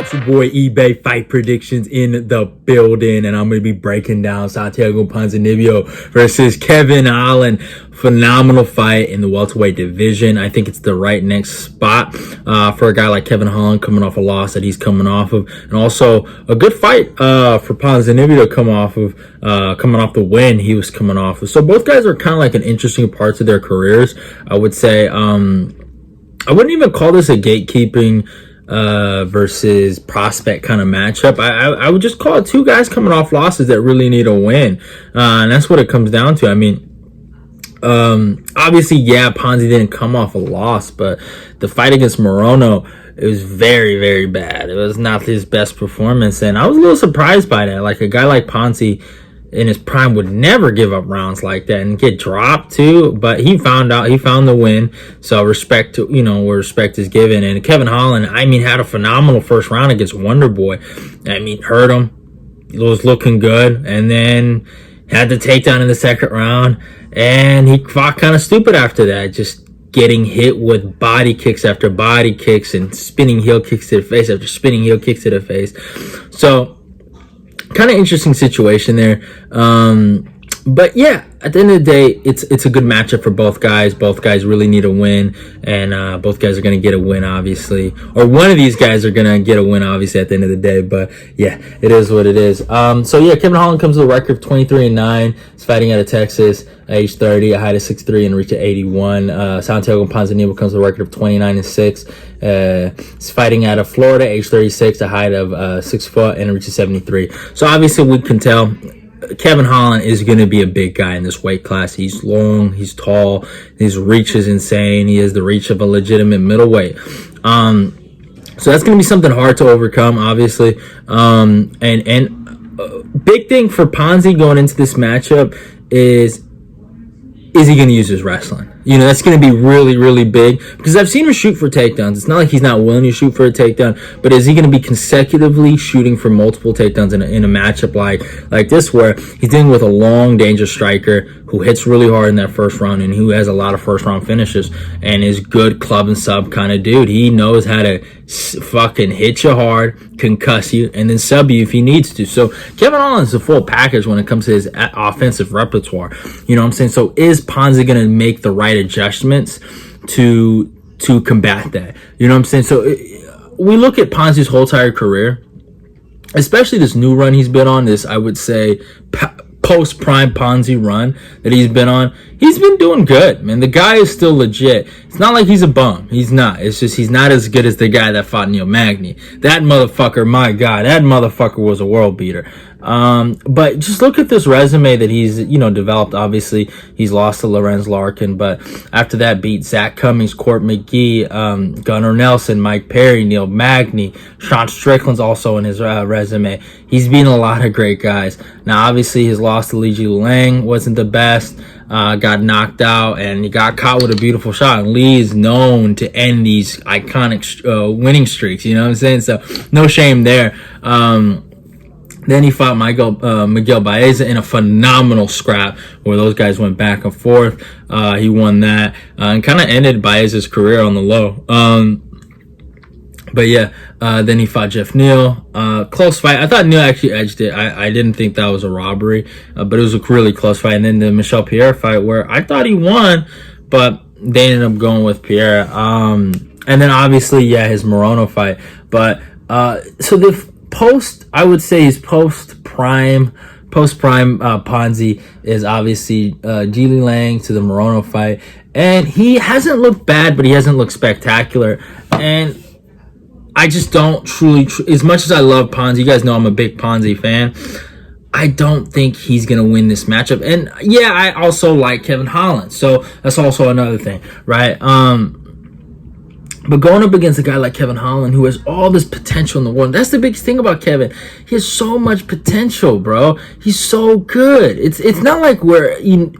It's your boy eBay Fight Predictions in the building, and I'm going to be breaking down Santiago Ponzinibbio versus Kevin Holland. Phenomenal fight in the welterweight division. I think it's the right next spot for a guy like Kevin Holland coming off a loss that he's coming off of, and also a good fight for Ponzinibbio to come off of, coming off the win he was coming off of. So both guys are kind of like in interesting parts of their careers. I would say I wouldn't even call this a gatekeeping versus prospect kind of matchup. I would just call it two guys coming off losses that really need a win, and that's what it comes down to. I mean, obviously, yeah, Ponzi didn't come off a loss, but the fight against Morono, it was very, very bad. It was not his best performance, and I was a little surprised by that. Like, a guy like Ponzi in his prime would never give up rounds like that and get dropped too, but he found the win. So respect to, where respect is given. And Kevin Holland, I mean, had a phenomenal first round against Wonder Boy. I mean, hurt him, he was looking good, and then had the takedown in the second round, and he fought kind of stupid after that, just getting hit with body kicks after body kicks and spinning heel kicks to the face after spinning heel kicks to the face. So kind of interesting situation there. But yeah, at the end of the day, it's a good matchup for both guys. Both guys really need a win, and both guys are going to get a win, obviously. Or one of these guys are going to get a win, obviously, at the end of the day. But yeah, it is what it is. So yeah, Kevin Holland comes with a record of 23-9. He's fighting out of Texas, age 30, a height of 6'3", and reach of 81. Santiago Ponzinibbio comes with a record of 29-6. He's fighting out of Florida, age 36, a height of 6 foot, and a reach of 73. So obviously, we can tell Kevin Holland is going to be a big guy in this weight class. He's long, he's tall, his reach is insane. He has the reach of a legitimate middleweight. So that's going to be something hard to overcome, obviously. Big thing for Ponzi going into this matchup is he going to use his wrestling? That's going to be really, really big, because I've seen him shoot for takedowns. It's not like he's not willing to shoot for a takedown, but is he going to be consecutively shooting for multiple takedowns in a matchup like this, where he's dealing with a long, dangerous striker who hits really hard in that first round and who has a lot of first round finishes and is good club and sub kind of dude. He knows how to fucking hit you hard, concuss you, and then sub you if he needs to. So Kevin Holland's a full package when it comes to his offensive repertoire. You know what I'm saying? So is Ponzi going to make the right adjustments to combat that? You know what I'm saying? So we look at Ponzi's whole entire career, especially this new run he's been on, this, I would say, post-prime Ponzi run that he's been on. He's been doing good, man. The guy is still legit. It's not like he's a bum. He's not. It's just he's not as good as the guy that fought Neil Magny. That motherfucker, my God, that motherfucker was a world beater. But just look at this resume that he's, developed. Obviously, he's lost to Lorenz Larkin, but after that beat Zach Cummings, Court McGee, Gunnar Nelson, Mike Perry, Neil Magny, Sean Strickland's also in his resume. He's beaten a lot of great guys. Now, obviously, his loss to Li Lang wasn't the best. Got knocked out, and he got caught with a beautiful shot. And Lee is known to end these iconic winning streaks. You know what I'm saying? So no shame there. Then he fought Miguel Baeza in a phenomenal scrap where those guys went back and forth. He won that and kind of ended Baeza's career on the low. But yeah, then he fought Jeff Neal. Close fight. I thought Neal actually edged it. I didn't think that was a robbery, but it was a really close fight. And then the Michel Pierre fight where I thought he won, but they ended up going with Pierre. And then obviously, yeah, his Morono fight. But so I would say his post-prime Ponzi is obviously Li Lang to the Morono fight. And he hasn't looked bad, but he hasn't looked spectacular. And I just don't truly, as much as I love Ponzi, you guys know I'm a big Ponzi fan, I don't think he's going to win this matchup. And yeah, I also like Kevin Holland, so that's also another thing, right? But going up against a guy like Kevin Holland, who has all this potential in the world, that's the biggest thing about Kevin. He has so much potential, bro. He's so good. It's not like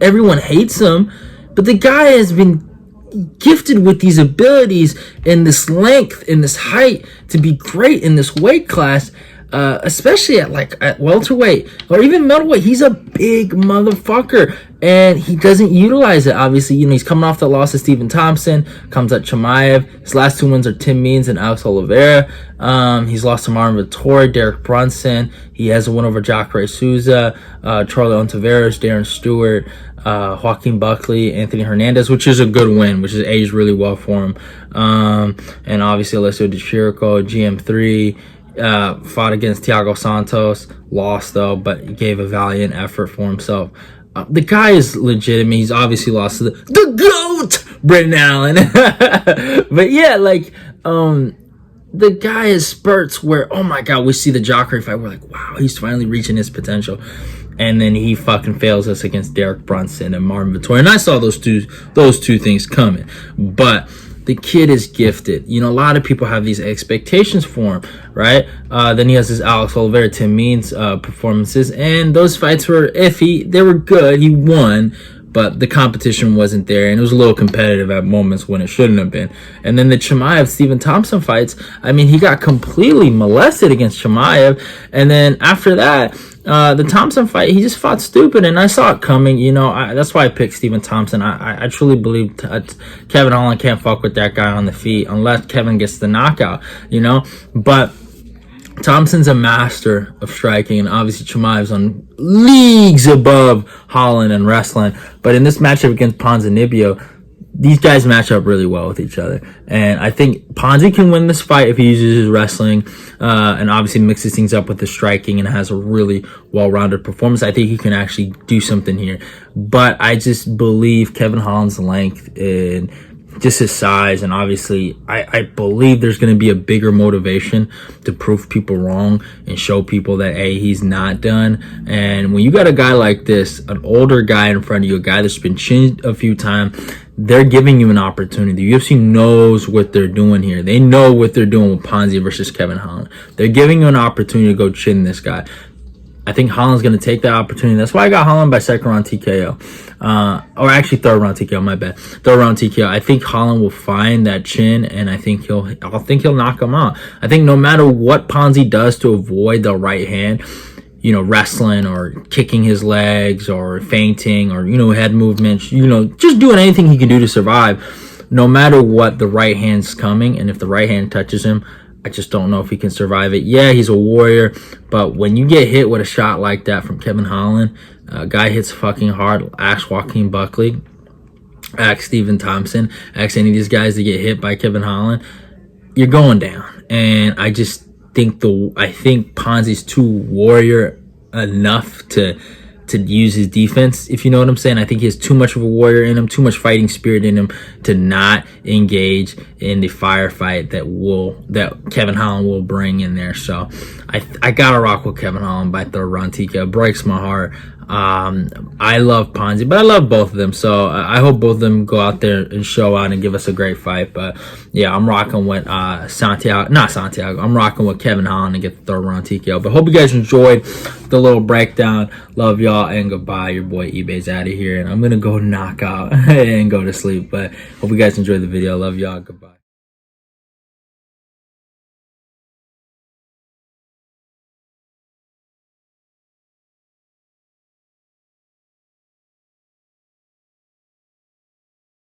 everyone hates him, but the guy has been gifted with these abilities and this length and this height to be great in this weight class, especially at welterweight or even middleweight. He's a big motherfucker. and he doesn't utilize it. Obviously, he's coming off the loss to Stephen Thompson, comes at Chimaev. His last 2 wins are Tim Means and Alex Oliveira. He's lost to Marvin Vettori, Derek Brunson. He has a win over Jacare Souza, Charlie Ontiveros, Darren Stewart, Joaquin Buckley, Anthony Hernandez, which is a good win, which has aged really well for him. And obviously, Alessio Di Chirico, GM3. Fought against Thiago Santos, lost though, but gave a valiant effort for himself. The guy is legitimate. He's obviously lost to the GOAT, Brendan Allen. But yeah, like, the guy has spurts where, oh my God, we see the Jacare fight. We're like, wow, he's finally reaching his potential. And then he fucking fails us against Derek Brunson and Marvin Vettori. And I saw those two things coming. But the kid is gifted. A lot of people have these expectations for him, right? Then he has his Alex Oliveira, Tim Means performances, and those fights were iffy. They were good. He won, but the competition wasn't there, and it was a little competitive at moments when it shouldn't have been. And then the Chimaev Stephen Thompson fights, he got completely molested against Chimaev, and then after that, the Thompson fight, he just fought stupid, and I saw it coming. That's why I picked Stephen Thompson. I truly believe Kevin Holland can't fuck with that guy on the feet unless Kevin gets the knockout, But Thompson's a master of striking, and obviously Chimaev's on leagues above Holland and wrestling. But in this matchup against Ponzinibbio, these guys match up really well with each other. And I think Ponzi can win this fight if he uses his wrestling and obviously mixes things up with the striking and has a really well-rounded performance. I think he can actually do something here. But I just believe Kevin Holland's length and just his size, and obviously I believe there's going to be a bigger motivation to prove people wrong and show people that, hey, he's not done. And when you got a guy like this, an older guy in front of you, a guy that's been chinned a few times, they're giving you an opportunity. The UFC knows what they're doing here. They know what they're doing with Ponzi versus Kevin Holland. They're giving you an opportunity to go chin this guy. I think Holland's going to take that opportunity. That's why I got Holland by second round TKO. Or actually third round TKO, my bad. Third round TKO. I think Holland will find that chin, and I think he'll knock him out. I think no matter what Ponzi does to avoid the right hand, wrestling or kicking his legs or feinting or, head movements, just doing anything he can do to survive, no matter what, the right hand's coming. And if the right hand touches him, I just don't know if he can survive it. Yeah, he's a warrior, but when you get hit with a shot like that from Kevin Holland, guy hits fucking hard. Ask Joaquin Buckley, ask Stephen Thompson, ask any of these guys to get hit by Kevin Holland, you're going down. And I just think Ponzi's too warrior enough to use his defense, if you know what I'm saying. I think he has too much of a warrior in him, too much fighting spirit in him to not engage in the firefight that Kevin Holland will bring in there. So I gotta rock with Kevin Holland by third round TKO. It breaks my heart. I love Ponzi, but I love both of them. So I hope both of them go out there and show out and give us a great fight. But yeah, I'm rocking with Santiago. I'm rocking with Kevin Holland to get the third round TKO. But hope you guys enjoyed the little breakdown. Love y'all and goodbye. Your boy eBay's out of here, and I'm gonna go knock out and go to sleep. But hope you guys enjoyed the video. Love y'all. Goodbye.